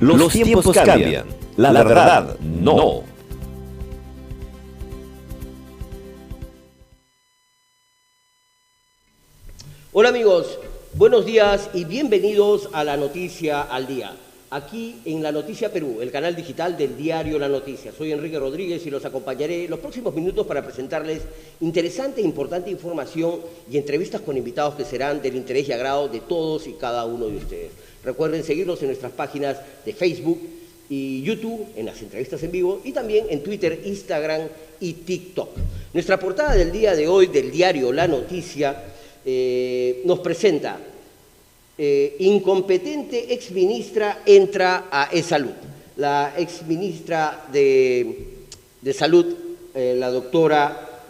Los tiempos cambian, la verdad no. Hola amigos, buenos días y bienvenidos a La Noticia al Día. Aquí en La Noticia Perú, el canal digital del diario La Noticia. Soy Enrique Rodríguez y los acompañaré los próximos minutos para presentarles interesante e importante información y entrevistas con invitados que serán del interés y agrado de todos y cada uno de ustedes. Recuerden seguirnos en nuestras páginas de Facebook y YouTube, en las entrevistas en vivo, y también en Twitter, Instagram y TikTok. Nuestra portada del día de hoy del diario La Noticia nos presenta incompetente exministra entra a E-Salud. La exministra de Salud, la doctora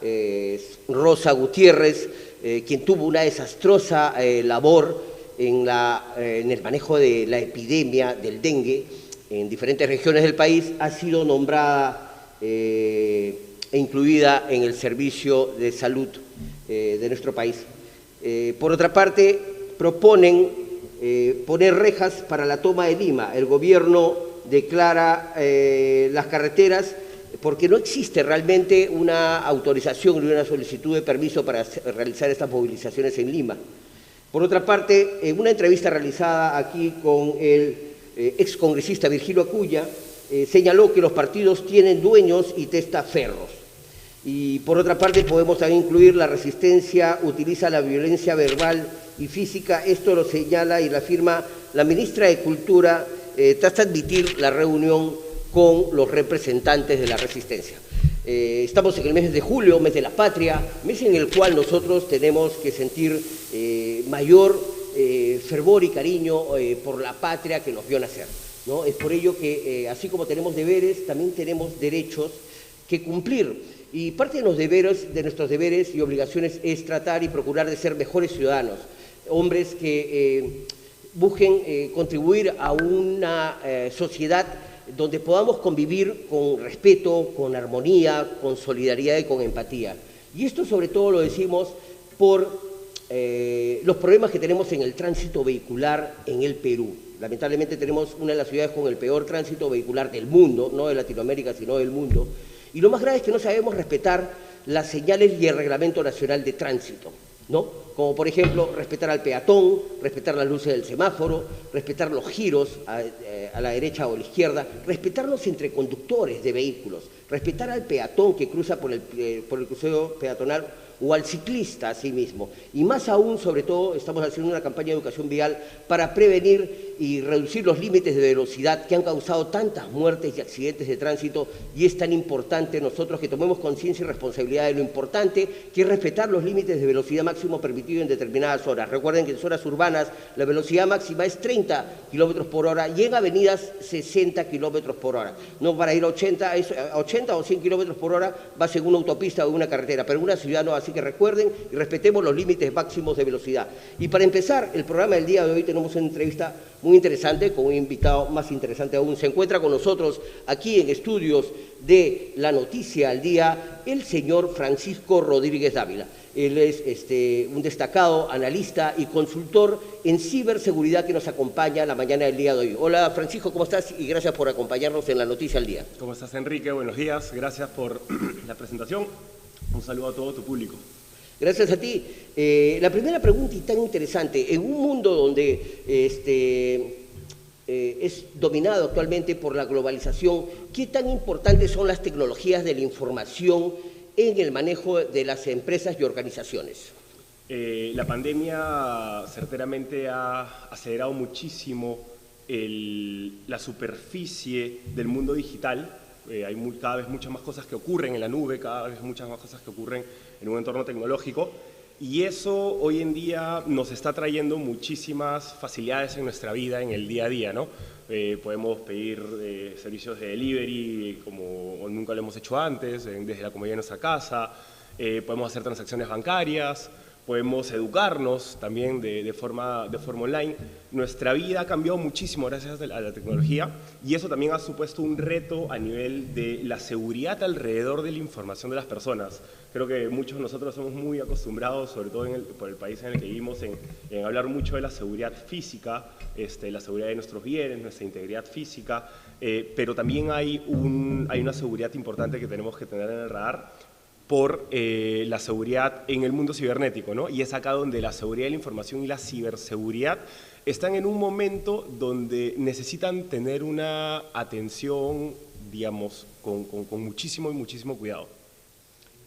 Rosa Gutiérrez, quien tuvo una desastrosa labor en el manejo de la epidemia del dengue en diferentes regiones del país, ha sido nombrada e incluida en el servicio de salud de nuestro país. Por otra parte, proponen poner rejas para la toma de Lima. El gobierno declara las carreteras porque no existe realmente una autorización ni una solicitud de permiso para realizar estas movilizaciones en Lima. Por otra parte, en una entrevista realizada aquí con el excongresista Virgilio Acuña, señaló que los partidos tienen dueños y testaferros. Y por otra parte podemos también incluir la resistencia, utiliza la violencia verbal y física. Esto lo señala y lo afirma la ministra de Cultura tras admitir la reunión con los representantes de la resistencia. Estamos en el mes de julio, mes de la patria, mes en el cual nosotros tenemos que sentir mayor fervor y cariño por la patria que nos vio nacer, ¿no? Es por ello que así como tenemos deberes, también tenemos derechos que cumplir. Y parte de los deberes, de nuestros deberes y obligaciones es tratar y procurar de ser mejores ciudadanos, hombres que busquen contribuir a una sociedad donde podamos convivir con respeto, con armonía, con solidaridad y con empatía. Y esto sobre todo lo decimos por los problemas que tenemos en el tránsito vehicular en el Perú. Lamentablemente tenemos una de las ciudades con el peor tránsito vehicular del mundo, no de Latinoamérica, sino del mundo. Y lo más grave es que no sabemos respetar las señales y el Reglamento Nacional de Tránsito, ¿no? Como por ejemplo, respetar al peatón, respetar las luces del semáforo, respetar los giros a la derecha o a la izquierda, respetarnos entre conductores de vehículos, respetar al peatón que cruza por el crucero peatonal o al ciclista a sí mismo. Y más aún, sobre todo, estamos haciendo una campaña de educación vial para prevenir y reducir los límites de velocidad que han causado tantas muertes y accidentes de tránsito, y es tan importante nosotros que tomemos conciencia y responsabilidad de lo importante que es respetar los límites de velocidad máximo permitido en determinadas horas. Recuerden que en zonas urbanas la velocidad máxima es 30 kilómetros por hora y en avenidas 60 kilómetros por hora. No para ir a 80 o 100 kilómetros por hora va según una autopista o una carretera, pero en una ciudad no, así que recuerden y respetemos los límites máximos de velocidad. Y para empezar el programa del día de hoy tenemos una entrevista muy interesante con un invitado más interesante aún. Se encuentra con nosotros aquí en estudios de La Noticia al Día el señor Francisco Rodríguez Dávila. Él es un destacado analista y consultor en ciberseguridad que nos acompaña la mañana del día de hoy. Hola Francisco, ¿cómo estás? Y gracias por acompañarnos en La Noticia al Día. ¿Cómo estás, Enrique? Buenos días, gracias por la presentación. Un saludo a todo tu público. Gracias a ti. La primera pregunta y tan interesante, en un mundo donde es dominado actualmente por la globalización, ¿qué tan importantes son las tecnologías de la información en el manejo de las empresas y organizaciones? La pandemia certeramente ha acelerado muchísimo la superficie del mundo digital. Hay cada vez muchas más cosas que ocurren en la nube, cada vez muchas más cosas que ocurren en un entorno tecnológico, y eso hoy en día nos está trayendo muchísimas facilidades en nuestra vida, en el día a día, ¿no? Podemos pedir servicios de delivery como nunca lo hemos hecho antes, desde la comodidad de nuestra casa, podemos hacer transacciones bancarias, podemos educarnos también de forma online. Nuestra vida ha cambiado muchísimo gracias a la tecnología y eso también ha supuesto un reto a nivel de la seguridad alrededor de la información de las personas. Creo que muchos de nosotros somos muy acostumbrados, sobre todo por el país en el que vivimos, en hablar mucho de la seguridad física, la seguridad de nuestros bienes, nuestra integridad física, pero también hay una seguridad importante que tenemos que tener en el radar por la seguridad en el mundo cibernético, ¿no? Y es acá donde la seguridad de la información y la ciberseguridad están en un momento donde necesitan tener una atención, digamos, con muchísimo cuidado.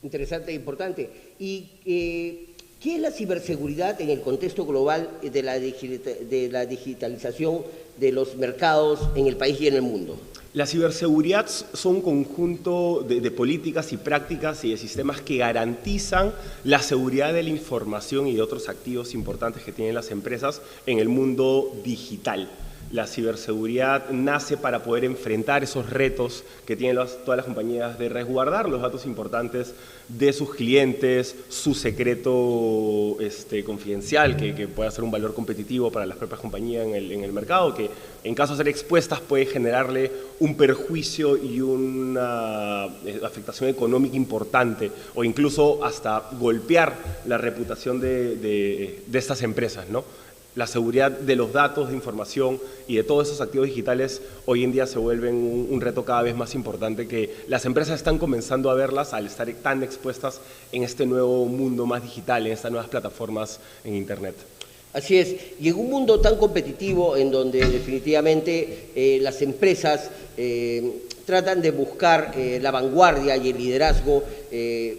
Interesante e importante. ¿Y qué es la ciberseguridad en el contexto global de la digitalización de los mercados en el país y en el mundo? La ciberseguridad son un conjunto de políticas y prácticas y de sistemas que garantizan la seguridad de la información y de otros activos importantes que tienen las empresas en el mundo digital. La ciberseguridad nace para poder enfrentar esos retos que tienen todas las compañías de resguardar los datos importantes de sus clientes, su secreto confidencial, que pueda ser un valor competitivo para las propias compañías en el mercado, que en caso de ser expuestas puede generarle un perjuicio y una afectación económica importante o incluso hasta golpear la reputación de estas empresas, ¿no? La seguridad de los datos, de información y de todos esos activos digitales hoy en día se vuelven un reto cada vez más importante que las empresas están comenzando a verlas al estar tan expuestas en este nuevo mundo más digital, en estas nuevas plataformas en Internet. Así es, y en un mundo tan competitivo en donde definitivamente las empresas tratan de buscar la vanguardia y el liderazgo,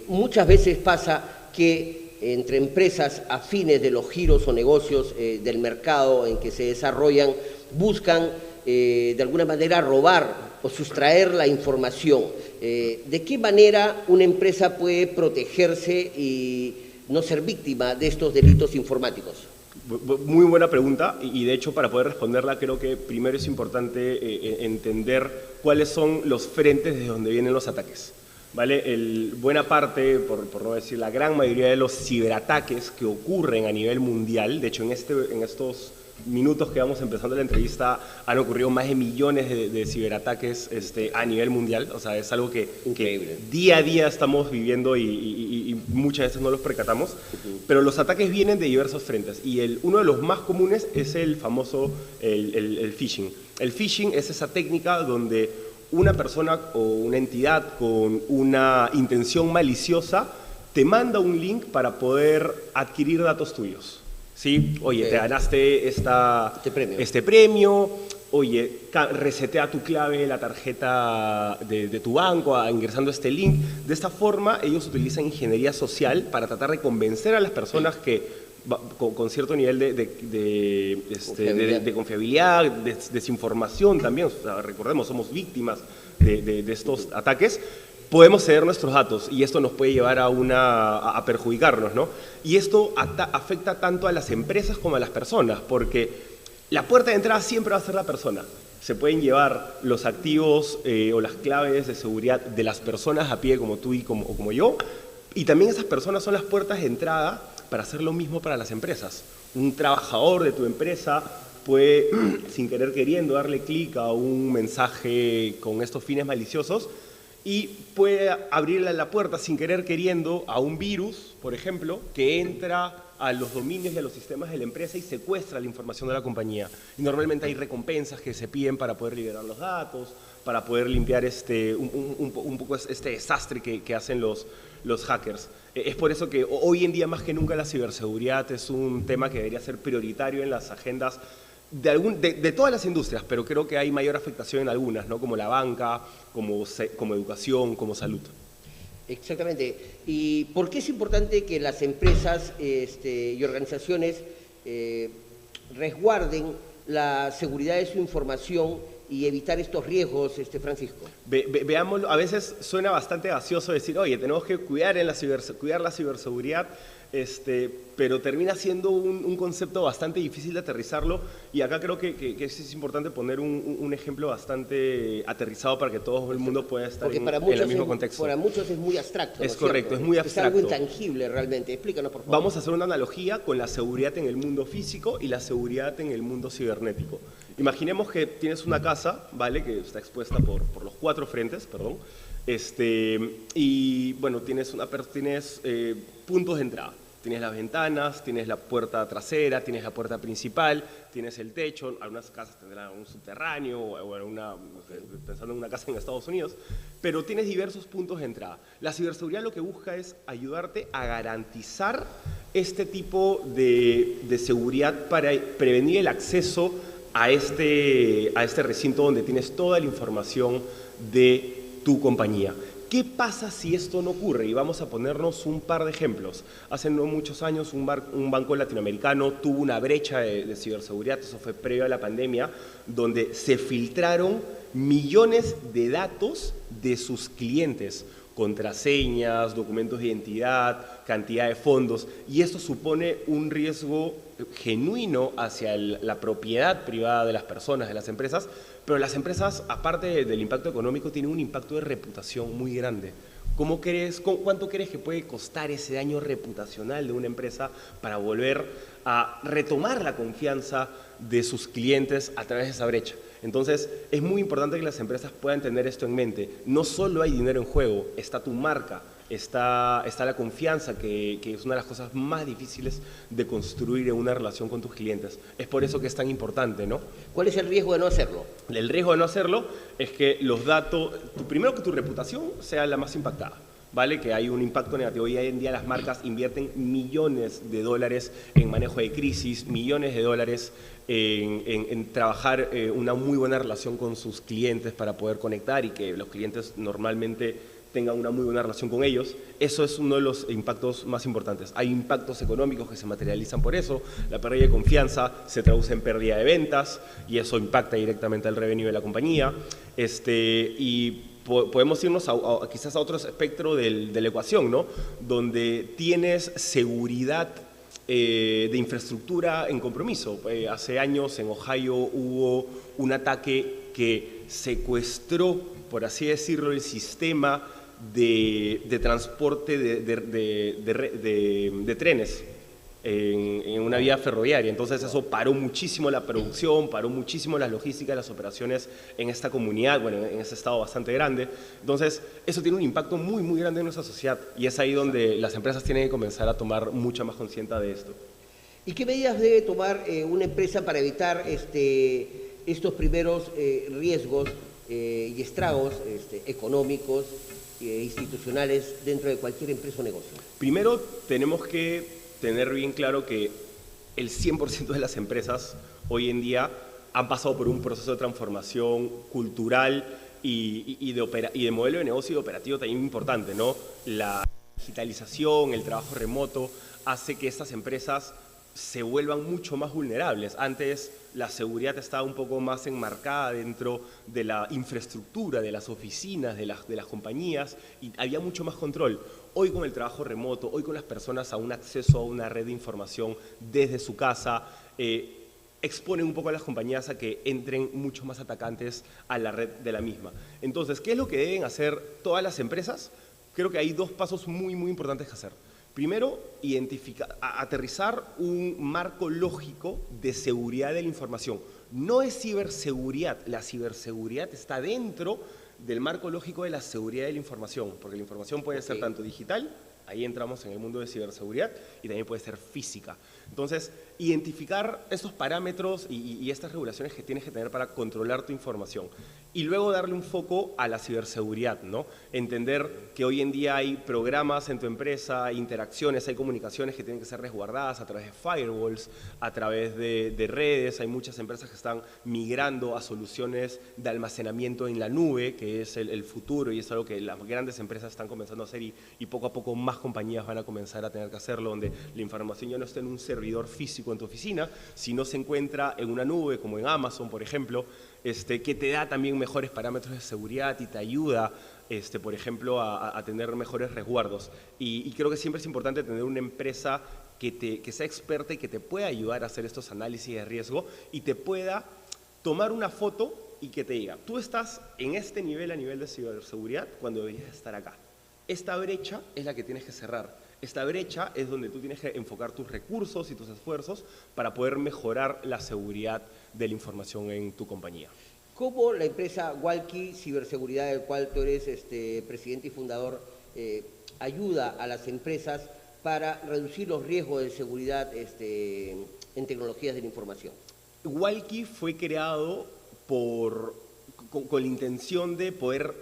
muchas veces pasa que entre empresas afines de los giros o negocios del mercado en que se desarrollan, buscan de alguna manera robar o sustraer la información. ¿De qué manera una empresa puede protegerse y no ser víctima de estos delitos informáticos? Muy buena pregunta y de hecho para poder responderla creo que primero es importante entender cuáles son los frentes de donde vienen los ataques. ¿Vale? Buena parte, por no decir la gran mayoría de los ciberataques que ocurren a nivel mundial, de hecho en estos minutos que vamos empezando la entrevista han ocurrido más de millones de ciberataques a nivel mundial, o sea, es algo que día a día estamos viviendo y muchas veces no los percatamos, pero los ataques vienen de diversos frentes y uno de los más comunes es el famoso el phishing. El phishing es esa técnica donde una persona o una entidad con una intención maliciosa te manda un link para poder adquirir datos tuyos. ¿Sí? Oye, te ganaste este premio, oye, resetea tu clave, la tarjeta de tu banco ingresando este link. De esta forma, ellos utilizan ingeniería social para tratar de convencer a las personas que con cierto nivel de confiabilidad, de desinformación también, o sea, recordemos, somos víctimas de estos ataques, podemos ceder nuestros datos y esto nos puede llevar a perjudicarnos, ¿no? Y esto afecta tanto a las empresas como a las personas, porque la puerta de entrada siempre va a ser la persona. Se pueden llevar los activos o las claves de seguridad de las personas a pie como tú y como yo, y también esas personas son las puertas de entrada para hacer lo mismo para las empresas. Un trabajador de tu empresa puede, sin querer queriendo, darle clic a un mensaje con estos fines maliciosos y puede abrirle la puerta sin querer queriendo a un virus, por ejemplo, que entra a los dominios y a los sistemas de la empresa y secuestra la información de la compañía. Y normalmente hay recompensas que se piden para poder liberar los datos, para poder limpiar un poco este desastre que hacen los hackers. Es por eso que hoy en día más que nunca la ciberseguridad es un tema que debería ser prioritario en las agendas de todas las industrias, pero creo que hay mayor afectación en algunas, ¿no? Como la banca, como educación, como salud. Exactamente. ¿Y por qué es importante que las empresas y organizaciones resguarden la seguridad de su información y evitar estos riesgos, Francisco? Veámoslo, a veces suena bastante gaseoso decir, oye, tenemos que cuidar la ciberseguridad, pero termina siendo un concepto bastante difícil de aterrizarlo, y acá creo que es importante poner un ejemplo bastante aterrizado para que todo el mundo pueda estar en el mismo contexto. Para muchos es muy abstracto. Es correcto, es muy abstracto. Es algo intangible realmente. Explícanos, por favor. Vamos a hacer una analogía con la seguridad en el mundo físico y la seguridad en el mundo cibernético. Imaginemos que tienes una casa, ¿vale?, que está expuesta por los 4 frentes, perdón, y bueno, tienes puntos de entrada. Tienes las ventanas, tienes la puerta trasera, tienes la puerta principal, tienes el techo. Algunas casas tendrán un subterráneo o pensando en una casa en Estados Unidos, pero tienes diversos puntos de entrada. La ciberseguridad lo que busca es ayudarte a garantizar este tipo de seguridad para prevenir el acceso a este recinto donde tienes toda la información de tu compañía. ¿Qué pasa si esto no ocurre? Y vamos a ponernos un par de ejemplos. Hace no muchos años un banco latinoamericano tuvo una brecha de ciberseguridad, eso fue previo a la pandemia, donde se filtraron millones de datos de sus clientes, contraseñas, documentos de identidad, cantidad de fondos, y esto supone un riesgo genuino hacia la propiedad privada de las personas, de las empresas, pero las empresas, aparte del impacto económico, tienen un impacto de reputación muy grande. ¿Cuánto crees que puede costar ese daño reputacional de una empresa para volver a retomar la confianza de sus clientes a través de esa brecha? Entonces, es muy importante que las empresas puedan tener esto en mente. No solo hay dinero en juego, está tu marca, está la confianza, que es una de las cosas más difíciles de construir en una relación con tus clientes. Es por eso que es tan importante, ¿no? ¿Cuál es el riesgo de no hacerlo? El riesgo de no hacerlo es que los datos, primero que tu reputación sea la más impactada, ¿vale? Que hay un impacto negativo. Hoy en día las marcas invierten millones de dólares en manejo de crisis, millones de dólares en trabajar una muy buena relación con sus clientes para poder conectar y que los clientes normalmente tengan una muy buena relación con ellos. Eso es uno de los impactos más importantes. Hay impactos económicos que se materializan por eso. La pérdida de confianza se traduce en pérdida de ventas y eso impacta directamente al revenue de la compañía. Y podemos irnos quizás a otro espectro de la ecuación, ¿no? Donde tienes seguridad de infraestructura en compromiso. Hace años en Ohio hubo un ataque que secuestró, por así decirlo, el sistema de transporte de trenes en una vía ferroviaria. Entonces eso paró muchísimo la producción, paró muchísimo las logísticas, las operaciones en esta comunidad, bueno, en ese estado bastante grande. Entonces eso tiene un impacto muy, muy grande en nuestra sociedad y es ahí donde las empresas tienen que comenzar a tomar mucha más conciencia de esto. ¿Y qué medidas debe tomar una empresa para evitar estos primeros riesgos y estragos económicos e institucionales dentro de cualquier empresa o negocio? Primero tenemos que tener bien claro que el 100% de las empresas hoy en día han pasado por un proceso de transformación cultural y de modelo de negocio y de operativo también importante, ¿no? La digitalización, el trabajo remoto hace que estas empresas se vuelvan mucho más vulnerables. Antes la seguridad estaba un poco más enmarcada dentro de la infraestructura, de las oficinas, de las compañías, y había mucho más control. Hoy con el trabajo remoto, hoy con las personas a un acceso a una red de información desde su casa, exponen un poco a las compañías a que entren mucho más atacantes a la red de la misma. Entonces, ¿qué es lo que deben hacer todas las empresas? Creo que hay 2 pasos muy, muy importantes que hacer. Primero, aterrizar un marco lógico de seguridad de la información. No es ciberseguridad, la ciberseguridad está dentro del marco lógico de la seguridad de la información, porque la información puede ser tanto digital, ahí entramos en el mundo de ciberseguridad, y también puede ser física. Entonces, identificar estos parámetros y estas regulaciones que tienes que tener para controlar tu información. Y luego darle un foco a la ciberseguridad, ¿no? Entender que hoy en día hay programas en tu empresa, hay interacciones, hay comunicaciones que tienen que ser resguardadas a través de firewalls, a través de redes. Hay muchas empresas que están migrando a soluciones de almacenamiento en la nube, que es el futuro y es algo que las grandes empresas están comenzando a hacer y poco a poco más compañías van a comenzar a tener que hacerlo, donde la información ya no está en un servidor físico en tu oficina, sino se encuentra en una nube, como en Amazon, por ejemplo, que te da también mejores parámetros de seguridad y te ayuda por ejemplo, a tener mejores resguardos. Y creo que siempre es importante tener una empresa que sea experta y que te pueda ayudar a hacer estos análisis de riesgo y te pueda tomar una foto y que te diga, tú estás en este nivel a nivel de ciberseguridad cuando deberías estar acá. Esta brecha es la que tienes que cerrar. Esta brecha es donde tú tienes que enfocar tus recursos y tus esfuerzos para poder mejorar la seguridad de la información en tu compañía. ¿Cómo la empresa Walkie Ciberseguridad, del cual tú eres presidente y fundador, ayuda a las empresas para reducir los riesgos de seguridad en tecnologías de la información? Walkie fue creado con la intención de poder,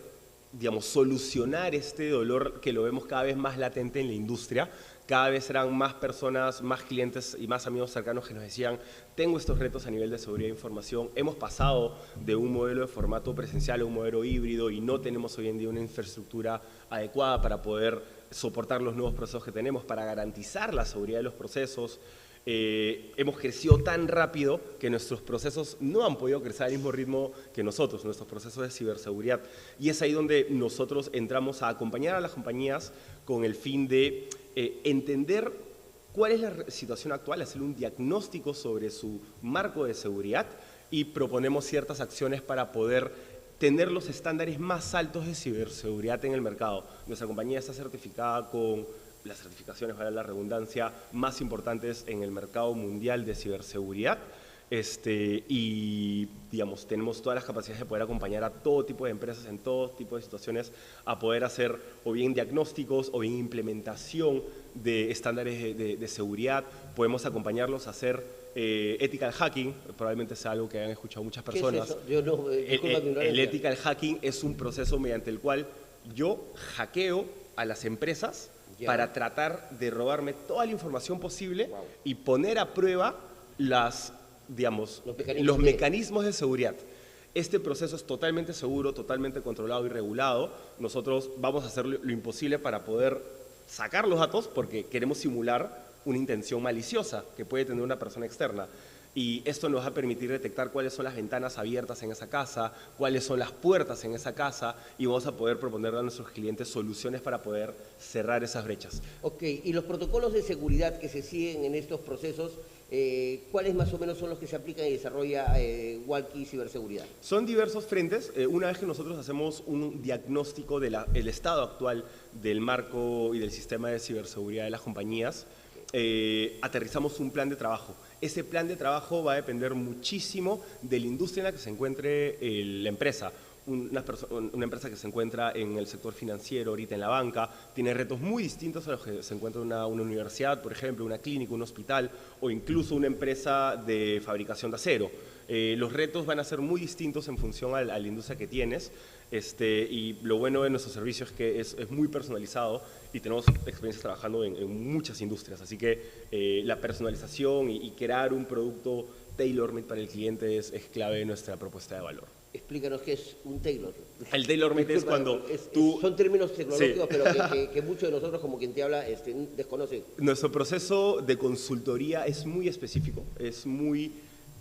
digamos, solucionar este dolor que lo vemos cada vez más latente en la industria. Cada vez eran más personas, más clientes y más amigos cercanos que nos decían, tengo estos retos a nivel de seguridad de información. Hemos pasado de un modelo de formato presencial a un modelo híbrido y no tenemos hoy en día una infraestructura adecuada para poder soportar los nuevos procesos que tenemos, para garantizar la seguridad de los procesos. Hemos crecido tan rápido que nuestros procesos no han podido crecer al mismo ritmo que nosotros, nuestros procesos de ciberseguridad. Y es ahí donde nosotros entramos a acompañar a las compañías con el fin de entender cuál es la situación actual, hacer un diagnóstico sobre su marco de seguridad y proponemos ciertas acciones para poder tener los estándares más altos de ciberseguridad en el mercado. Nuestra compañía está certificada con las certificaciones, vale la redundancia, más importantes en el mercado mundial de ciberseguridad. Y digamos, tenemos todas las capacidades de poder acompañar a todo tipo de empresas en todo tipo de situaciones a poder hacer o bien diagnósticos o bien implementación de estándares de seguridad. Podemos acompañarlos a hacer ethical hacking, probablemente sea algo que hayan escuchado muchas personas. ¿Qué es eso? Yo no, el ethical hacking es un proceso mediante el cual yo hackeo a las empresas para tratar de robarme toda la información posible y poner a prueba los mecanismos de seguridad. Este proceso es totalmente seguro, totalmente controlado y regulado. Nosotros vamos a hacer lo imposible para poder sacar los datos porque queremos simular una intención maliciosa que puede tener una persona externa. Y esto nos va a permitir detectar cuáles son las ventanas abiertas en esa casa, cuáles son las puertas en esa casa y vamos a poder proponerle a nuestros clientes soluciones para poder cerrar esas brechas. Ok, y los protocolos de seguridad que se siguen en estos procesos, ¿cuáles más o menos son los que se aplican y desarrolla Walkie Ciberseguridad? Son diversos frentes. Una vez que nosotros hacemos un diagnóstico del estado actual del marco y del sistema de ciberseguridad de las compañías, aterrizamos un plan de trabajo. Ese plan de trabajo va a depender muchísimo de la industria en la que se encuentre la empresa. Una empresa que se encuentra en el sector financiero, ahorita en la banca, tiene retos muy distintos a los que se encuentra una universidad, por ejemplo, una clínica, un hospital o incluso una empresa de fabricación de acero. Los retos van a ser muy distintos en función a la industria que tienes. Y lo bueno de nuestro servicio es que es muy personalizado y tenemos experiencias trabajando en muchas industrias. Así que la personalización y crear un producto tailor-made para el cliente es clave de nuestra propuesta de valor. Explícanos qué es un tailor. El tailor-made es cuando tú... Son términos tecnológicos, sí, pero que muchos de nosotros, como quien te habla, desconocen. Nuestro proceso de consultoría es muy específico, es muy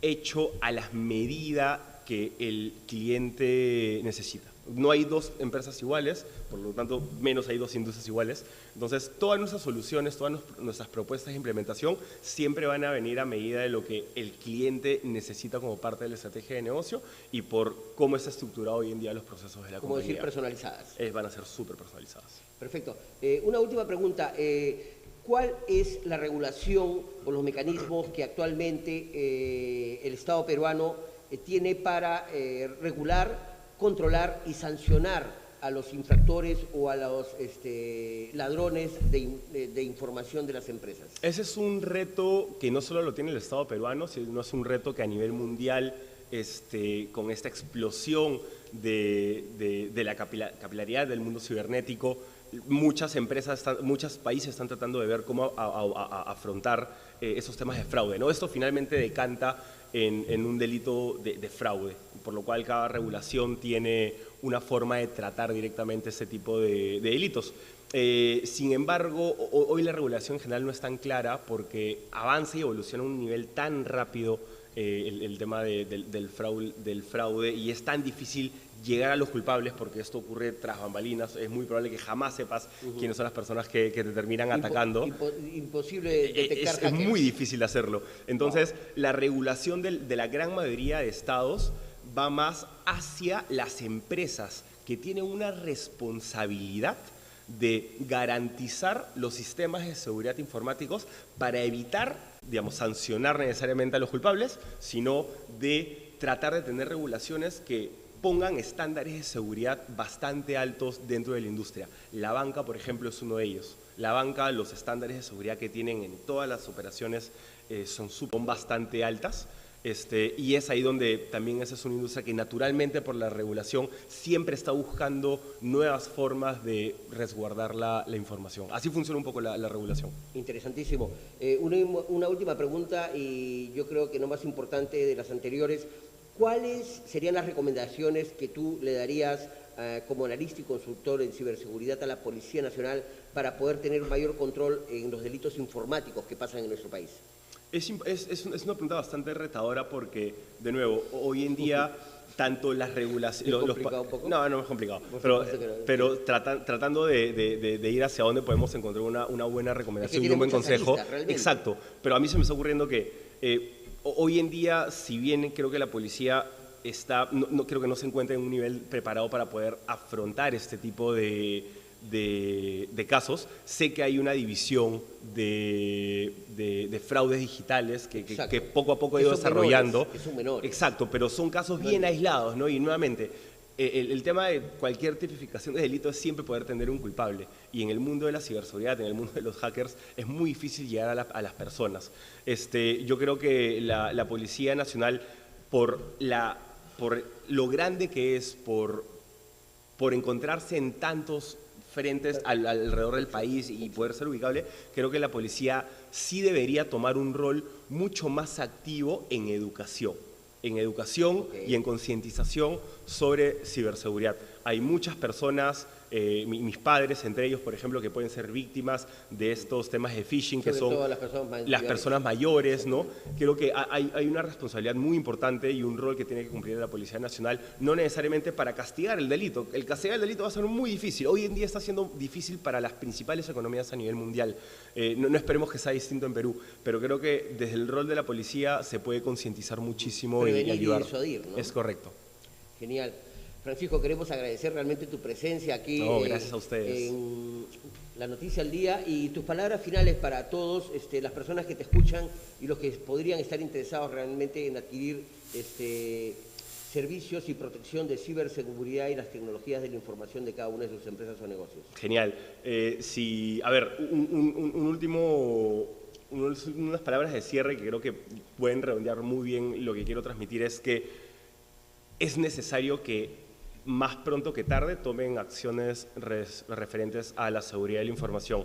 hecho a las medidas que el cliente necesita. No hay dos empresas iguales, por lo tanto, menos hay dos industrias iguales. Entonces, todas nuestras soluciones, todas nuestras propuestas de implementación siempre van a venir a medida de lo que el cliente necesita como parte de la estrategia de negocio y por cómo está estructurado hoy en día los procesos de la compañía. Como decir, personalizadas. Van a ser súper personalizadas. Perfecto. Una última pregunta. ¿Cuál es la regulación o los mecanismos que actualmente el Estado peruano tiene para regular, controlar y sancionar a los infractores o a los ladrones de información de las empresas? Ese es un reto que no solo lo tiene el Estado peruano, sino es un reto que a nivel mundial, con esta explosión de la capilaridad del mundo cibernético, muchas empresas, muchos países están tratando de ver cómo afrontar esos temas de fraude, ¿no? Esto finalmente decanta en un delito de fraude, por lo cual cada regulación tiene una forma de tratar directamente ese tipo de delitos. Sin embargo, hoy la regulación en general no es tan clara porque avanza y evoluciona a un nivel tan rápido el tema del fraude y es tan difícil llegar a los culpables, porque esto ocurre tras bambalinas, es muy probable que jamás sepas quiénes son las personas que te terminan atacando. Imposible detectar es muy difícil hacerlo. Entonces, la regulación de la gran mayoría de estados va más hacia las empresas que tienen una responsabilidad de garantizar los sistemas de seguridad informáticos para evitar, digamos, sancionar necesariamente a los culpables, sino de tratar de tener regulaciones que pongan estándares de seguridad bastante altos dentro de la industria. La banca, por ejemplo, es uno de ellos. La banca, los estándares de seguridad que tienen en todas las operaciones son bastante altas. Y es ahí donde también esa es una industria que naturalmente por la regulación siempre está buscando nuevas formas de resguardar la información. Así funciona un poco la regulación. Interesantísimo. Una última pregunta, y yo creo que no más importante de las anteriores. ¿Cuáles serían las recomendaciones que tú le darías como analista y consultor en ciberseguridad a la Policía Nacional para poder tener mayor control en los delitos informáticos que pasan en nuestro país? Es una pregunta bastante retadora porque, de nuevo, hoy en día tanto las regulaciones... ¿Es complicado un poco? No es complicado, pero tratando de ir hacia donde podemos encontrar una buena recomendación y un buen consejo. Exacto, pero a mí se me está ocurriendo que hoy en día, si bien creo que la policía creo que no se encuentra en un nivel preparado para poder afrontar este tipo de casos, sé que hay una división de fraudes digitales que poco a poco ha ido desarrollando. Que son menores. Exacto, pero son casos bien aislados, ¿no? Y nuevamente, el tema de cualquier tipificación de delito es siempre poder tener un culpable. Y en el mundo de la ciberseguridad, en el mundo de los hackers, es muy difícil llegar a las personas. Yo creo que la Policía Nacional, por lo grande que es, por encontrarse en tantos frentes alrededor del país y poder ser ubicable, creo que la policía sí debería tomar un rol mucho más activo en educación y en concientización sobre ciberseguridad. Hay muchas personas, mis padres entre ellos, por ejemplo, que pueden ser víctimas de estos temas de phishing, que son las personas mayores, ¿no? Creo que hay una responsabilidad muy importante y un rol que tiene que cumplir la Policía Nacional, no necesariamente para castigar el delito. El castigar el delito va a ser muy difícil. Hoy en día está siendo difícil para las principales economías a nivel mundial. No esperemos que sea distinto en Perú, pero creo que desde el rol de la policía se puede concientizar muchísimo y ayudar. Y disuadir, ¿no? Es correcto. Genial. Francisco, queremos agradecer realmente tu presencia aquí gracias a ustedes. En La Noticia al Día y tus palabras finales para todos las personas que te escuchan y los que podrían estar interesados realmente en adquirir servicios y protección de ciberseguridad y las tecnologías de la información de cada una de sus empresas o negocios. Genial. Unas palabras de cierre que creo que pueden redondear muy bien lo que quiero transmitir es que es necesario que más pronto que tarde tomen acciones referentes a la seguridad de la información.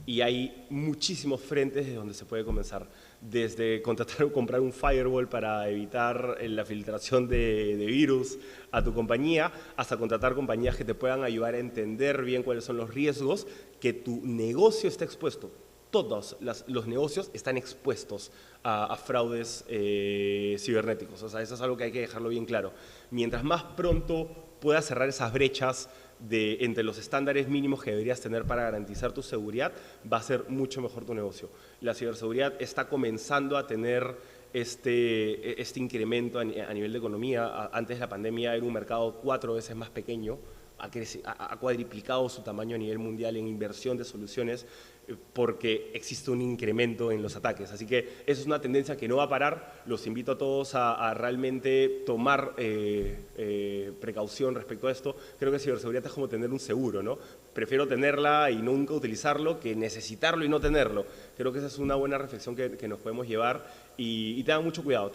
Y hay muchísimos frentes de donde se puede comenzar, desde contratar o comprar un firewall para evitar la filtración de virus a tu compañía, hasta contratar compañías que te puedan ayudar a entender bien cuáles son los riesgos que tu negocio está expuesto. Todos los negocios están expuestos a fraudes cibernéticos. O sea, eso es algo que hay que dejarlo bien claro. Mientras más pronto puedas cerrar esas brechas entre los estándares mínimos que deberías tener para garantizar tu seguridad, va a ser mucho mejor tu negocio. La ciberseguridad está comenzando a tener este incremento a nivel de economía. Antes de la pandemia era un mercado 4 veces más pequeño, ha cuadriplicado su tamaño a nivel mundial en inversión de soluciones porque existe un incremento en los ataques. Así que esa es una tendencia que no va a parar. Los invito a todos a realmente tomar precaución respecto a esto. Creo que ciberseguridad es como tener un seguro, ¿no? Prefiero tenerla y nunca utilizarlo que necesitarlo y no tenerlo. Creo que esa es una buena reflexión que nos podemos llevar y tengan mucho cuidado,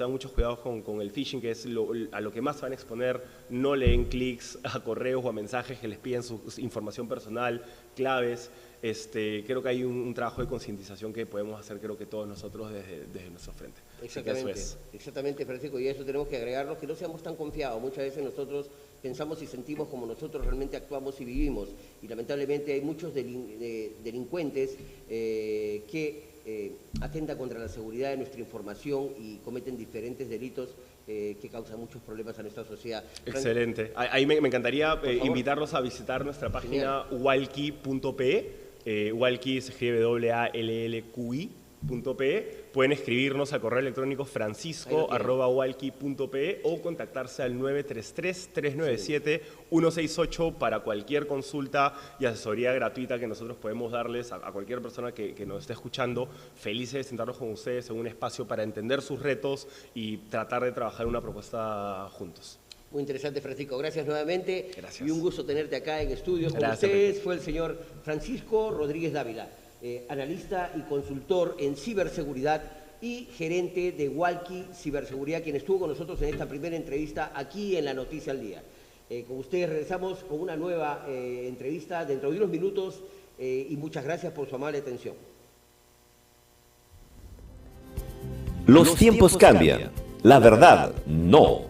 con el phishing, que es a lo que más se van a exponer. No leen clics a correos o a mensajes que les piden su información personal, claves. Creo que hay un trabajo de concientización que podemos hacer, creo que todos nosotros desde nuestro frente. Exactamente, Francisco, y a eso tenemos que agregarnos, que no seamos tan confiados. Muchas veces nosotros pensamos y sentimos como nosotros realmente actuamos y vivimos, y lamentablemente hay muchos delincuentes que atentan contra la seguridad de nuestra información y cometen diferentes delitos que causan muchos problemas a nuestra sociedad. Excelente. Ahí me encantaría invitarlos a visitar nuestra página walki.pe. Walki se escribe WALLQI.pe. Pueden escribirnos al correo electrónico francisco@walki.pe o contactarse al 933-397-168 para cualquier consulta y asesoría gratuita que nosotros podemos darles a cualquier persona que nos esté escuchando. Felices de sentarnos con ustedes en un espacio para entender sus retos y tratar de trabajar una propuesta juntos. Muy interesante, Francisco. Gracias nuevamente. Gracias. Y un gusto tenerte acá en estudios con Gracias, ustedes. Pepe. Fue el señor Francisco Rodríguez Dávila, analista y consultor en ciberseguridad y gerente de Walki Ciberseguridad, quien estuvo con nosotros en esta primera entrevista aquí en La Noticia al Día. Con ustedes regresamos con una nueva entrevista dentro de unos minutos y muchas gracias por su amable atención. Los tiempos cambian. La verdad, no.